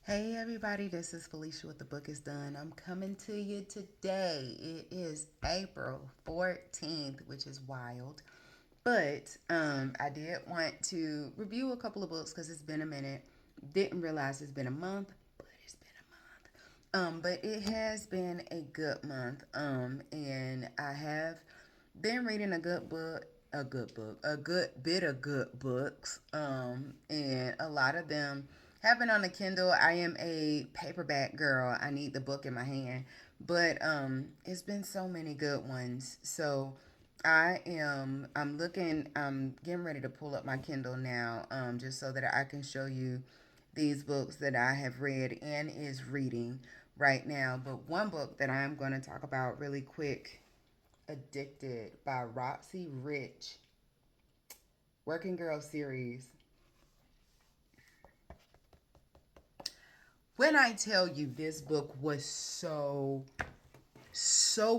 Hey everybody, this is Felicia with The Book is Done. I'm coming to you today. It is April 14th, which is wild. But I did want to review a couple of books because it's been a minute. Didn't realize it's been a month, but it's been a month. But it has been a good month. And I have been reading a good bit of good books. And a lot of them have been on the Kindle. I am a paperback girl. I need the book in my hand. But it's been so many good ones. So I'm getting ready to pull up my Kindle now, just so that I can show you these books that I have read and is reading right now. But one book that I'm going to talk about really quick, Addicted by Roxy Rich, Working Girl series. When I tell you this book was so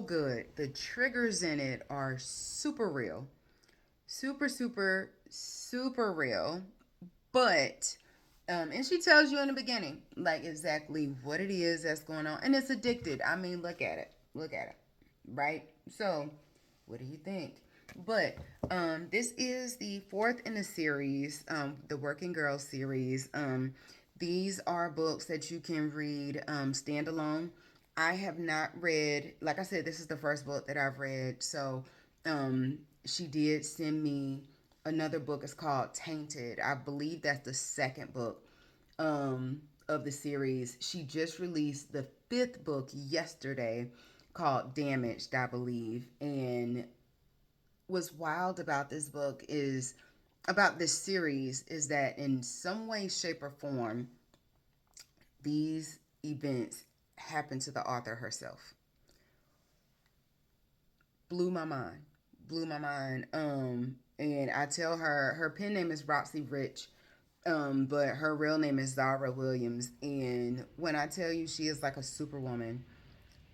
good, the triggers in it are super real. Super real. But and she tells you in the beginning like exactly what it is that's going on, and it's addicted. I mean, look at it, right? So what do you think? But this is the fourth in the series, the Working Girl series. These are books that you can read standalone. I have not read, like I said, this is the first book that I've read. So she did send me another book. It's called Tainted. I believe that's the second book of the series. She just released the fifth book yesterday called Damaged, I believe. And what's wild about this book is about this series is that in some way, shape, or form, these events happen to the author herself. Blew my mind. Blew my mind. And I tell her pen name is Roxy Rich. But her real name is Zara Williams. And when I tell you she is like a superwoman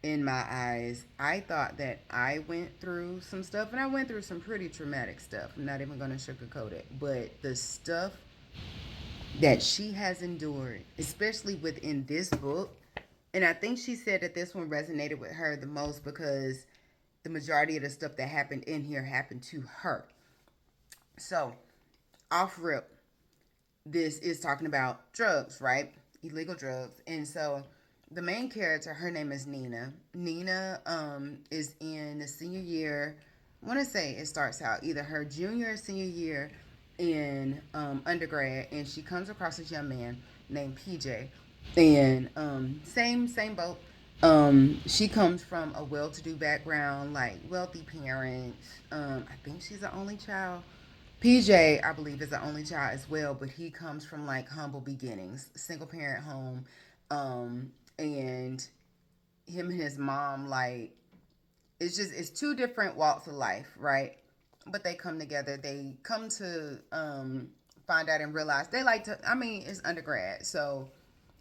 in my eyes, I thought that I went through some stuff, and I went through some pretty traumatic stuff. I'm not even going to sugarcoat it. But the stuff that she has endured, especially within this book, and I think she said that this one resonated with her the most because the majority of the stuff that happened in here happened to her. So, off rip, this is talking about drugs, right? Illegal drugs. And so the main character, her name is Nina. Nina is in the senior year. I want to say it starts out either her junior or senior year in undergrad, and she comes across this young man named PJ. And same boat. She comes from a well-to-do background, like wealthy parents. I think she's the only child. PJ, I believe, is the only child as well, but he comes from like humble beginnings, single parent home, and him and his mom, like, it's two different walks of life, right? But they come together. They come to find out and realize they like to. I mean, it's undergrad, so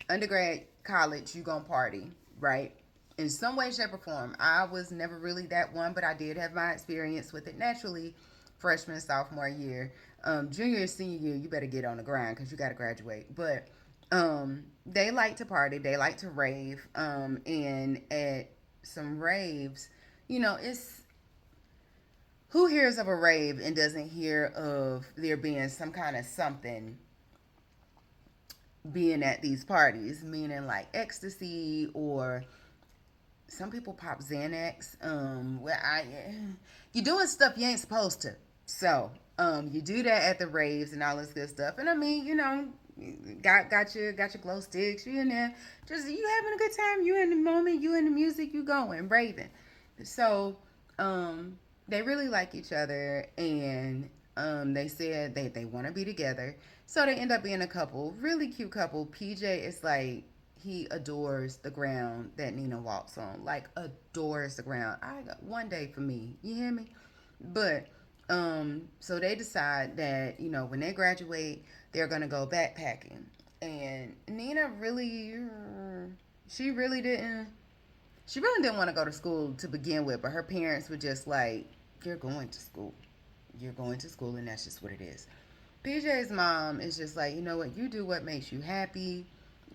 undergrad, college, you gonna party, right? In some way, shape, or form. I was never really that one, but I did have my experience with it naturally. Freshman, sophomore year, junior and senior year, you better get on the grind because you got to graduate. But they like to party, they like to rave, and at some raves, it's who hears of a rave and doesn't hear of there being some kind of something being at these parties, meaning like ecstasy, or some people pop Xanax. You're doing stuff you ain't supposed to. So you do that at the raves and all this good stuff. And I mean, got your glow sticks. You in there, just you having a good time. You in the moment. You in the music. You going raving. So they really like each other, and they said they want to be together. So they end up being a couple, really cute couple. PJ is like he adores the ground that Nina walks on, like adores the ground. I got one day for me, you hear me? But so they decide that when they graduate, they're gonna go backpacking, and Nina really, she really didn't she really didn't want to go to school to begin with, but her parents were just like, "You're going to school. You're going to school, and that's just what it is." PJ's mom is just like, you know what? You do what makes you happy.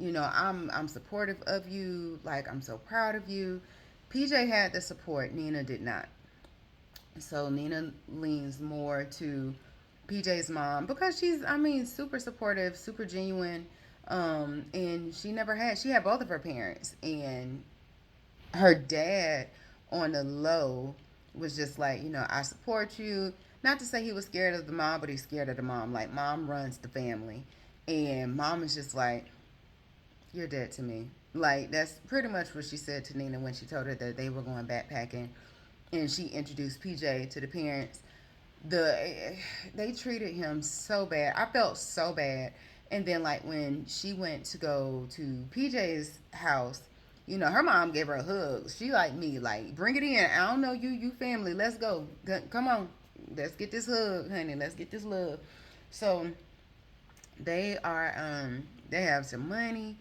I'm supportive of you. Like, I'm so proud of you. PJ had the support. Nina did not. So Nina leans more to PJ's mom because she's, I mean, super supportive, super genuine. And she had both of her parents. And her dad, on the low, was just like, I support you. Not to say he was scared of the mom, but he's scared of the mom. Like, mom runs the family. And mom is just like, you're dead to me. Like, that's pretty much what she said to Nina when she told her that they were going backpacking. And she introduced PJ to the parents. They treated him so bad. I felt so bad. And then, like, when she went to go to PJ's house, her mom gave her a hug. She like me, like, bring it in. I don't know you family. Let's go. Come on, let's get this hug, honey. Let's get this love. So they have some money.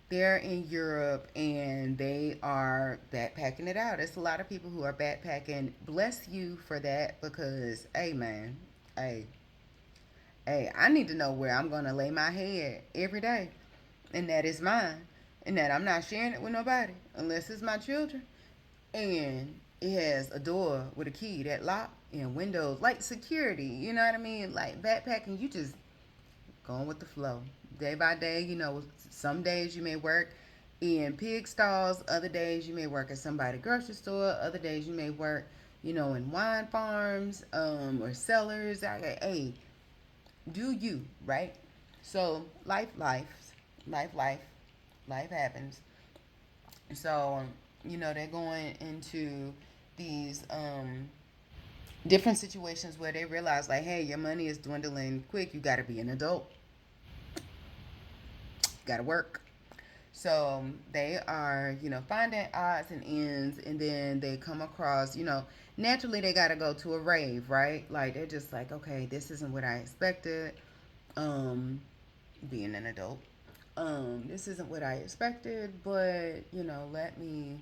They're in Europe and they are backpacking it out. It's a lot of people who are backpacking. Bless you for that because, hey, man, hey, I need to know where I'm going to lay my head every day. And that is mine. And that I'm not sharing it with nobody unless it's my children. And it has a door with a key that lock and windows, like security. You know what I mean? Like backpacking, you just going with the flow. Day by day, some days you may work in pig stalls, other days you may work at somebody's grocery store, other days you may work, in wine farms, or cellars. Hey, do you, right? So life, life happens. So, they're going into these different situations where they realize, like, hey, your money is dwindling quick. You got to be an adult. Got to work. So they are, finding odds and ends, and then they come across, naturally they got to go to a rave, right? Like they're just like, okay, this isn't what I expected. Um, being an adult, this isn't what I expected, but let me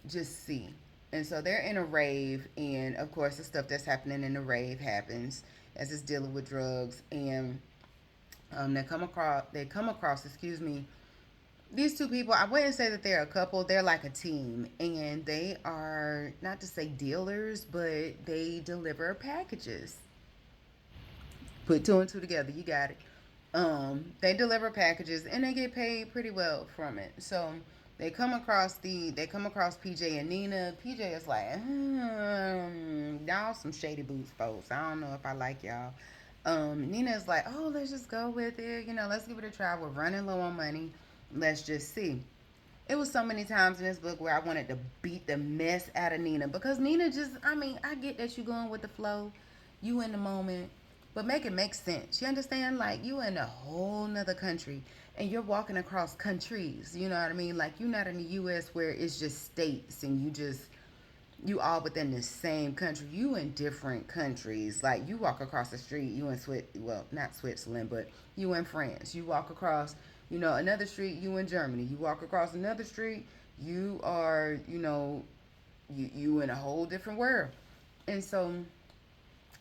just see. And so they're in a rave, and of course, the stuff that's happening in the rave happens as it's dealing with drugs, and they come across, excuse me, these two people. I wouldn't say that they're a couple. They're like a team, and they are not to say dealers, but they deliver packages. Put two and two together, you got it. They deliver packages, and they get paid pretty well from it. So they come across PJ and Nina. PJ is like, y'all some shady boots folks. I don't know if I like y'all. Nina is like, oh, let's just go with it. Let's give it a try. We're running low on money. Let's just see. It was so many times in this book where I wanted to beat the mess out of Nina because Nina just, I mean, I get that you going with the flow, you in the moment, but make it make sense. You understand? Like, you in a whole nother country and you're walking across countries. You know what I mean? Like, you're not in the U.S. where it's just states and you all within the same country. You in different countries. Like, you walk across the street, you in well, not Switzerland, but you in France. You walk across, another street, you in Germany. You walk across another street, you are, you in a whole different world. And so,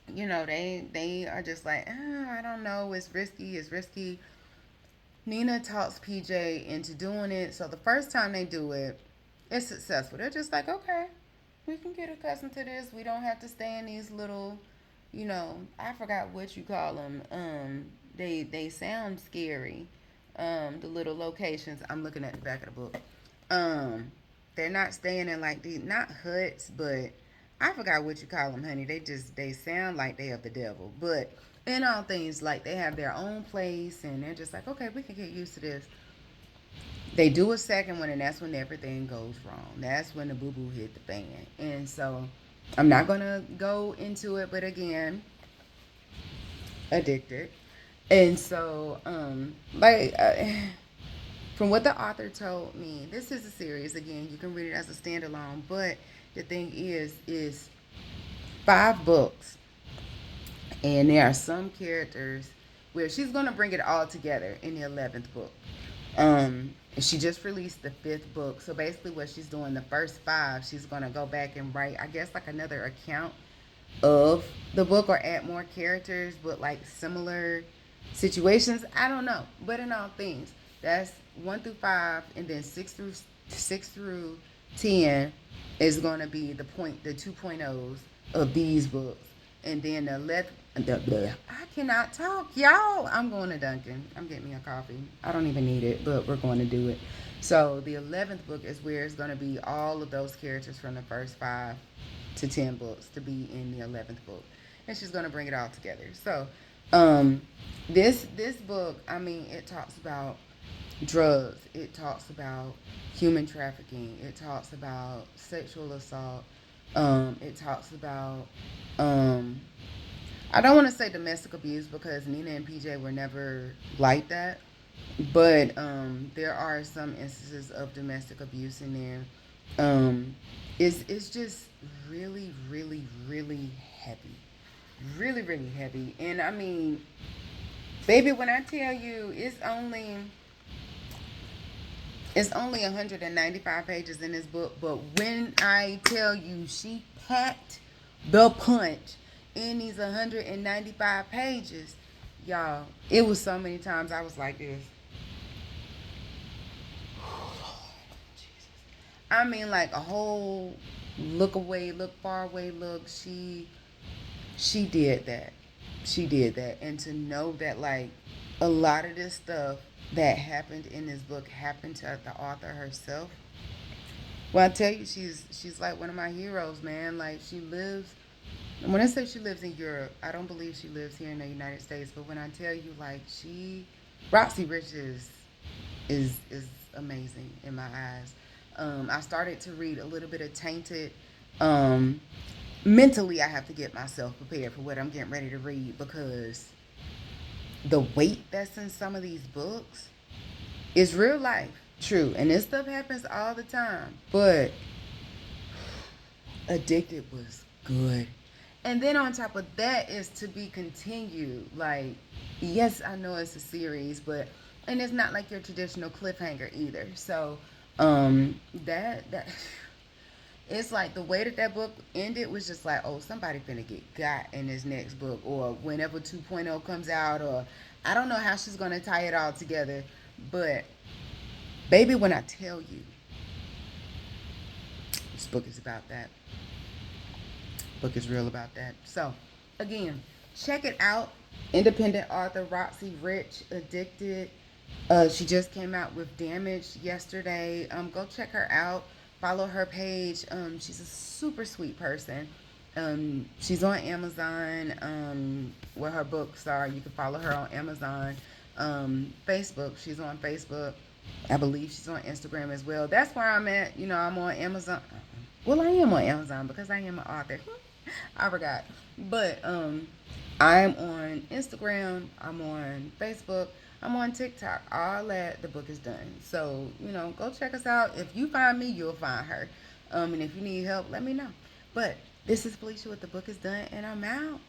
they are just like, I don't know, it's risky. Nina talks PJ into doing it. So the first time they do it, it's successful. They're just like, okay, we can get accustomed to this. We don't have to stay in these little, I forgot what you call them. They sound scary. The little locations. I'm looking at the back of the book. Um, they're not staying in like these, not huts, but I forgot what you call them, honey. They sound like they of the devil, but in all things, like they have their own place, and they're just like, okay, we can get used to this. They do a second one, and that's when everything goes wrong. That's when the boo boo hit the fan. And so, I'm not gonna go into it, but again, addicted. And so, from what the author told me, this is a series. Again, you can read it as a standalone. But the thing is 5 books, and there are some characters where she's gonna bring it all together in the 11th book. She just released the 5th book. So basically, what she's doing, the first 5, she's gonna go back and write, I guess, like another account of the book or add more characters, but like similar situations. I don't know. But in all things, That's 1 through 5, and then 6 through 10 is going to be the 2.0s of these books, and then I cannot talk, y'all. I'm going to Dunkin'. I'm getting me a coffee. I don't even need it, but we're going to do it. So the 11th book is where it's going to be all of those characters from the first 5 to 10 books to be in the 11th book, and she's going to bring it all together. So, um, this book, I mean, it talks about drugs. It talks about human trafficking. It talks about sexual assault. It talks about um, I don't want to say domestic abuse because Nina and PJ were never like that, but there are some instances of domestic abuse in there. It's just really, really, really heavy, really, really heavy. And I mean, baby, when I tell you it's only 195 pages in this book, but when I tell you she packed the punch in these 195 pages, y'all, it was so many times I was like this. I mean, like a whole look away, look far away, look. She did that. She did that, and to know that like a lot of this stuff that happened in this book happened to the author herself. Well, I tell you, she's like one of my heroes, man. Like she lives. When I say she lives in Europe, I don't believe she lives here in the United States. But when I tell you, like Roxy Rich is amazing in my eyes. I started to read a little bit of Tainted. Um, Mentally, I have to get myself prepared for what I'm getting ready to read because the weight that's in some of these books is real life, true, and this stuff happens all the time. But Addicted was good. And then on top of that is to be continued. Like, yes, I know it's a series, but and it's not like your traditional cliffhanger either. So, that it's like the way that book ended was just like, oh, somebody finna get got in this next book, or whenever 2.0 comes out, or I don't know how she's gonna tie it all together. But baby, when I tell you, this book is about that. Book is real about that. So, again, check it out. Independent author Roxy Rich, Addicted. She just came out with Damage yesterday. Go check her out. Follow her page. She's a super sweet person. She's on Amazon, where her books are. You can follow her on Amazon. Facebook. She's on Facebook. I believe she's on Instagram as well. That's where I'm at. I'm on Amazon. Well, I am on Amazon because I am an author. I forgot. But I'm on Instagram. I'm on Facebook. I'm on TikTok. All that the book is done. So, go check us out. If you find me, you'll find her. And if you need help, let me know. But this is Felicia with The Book is Done, and I'm out.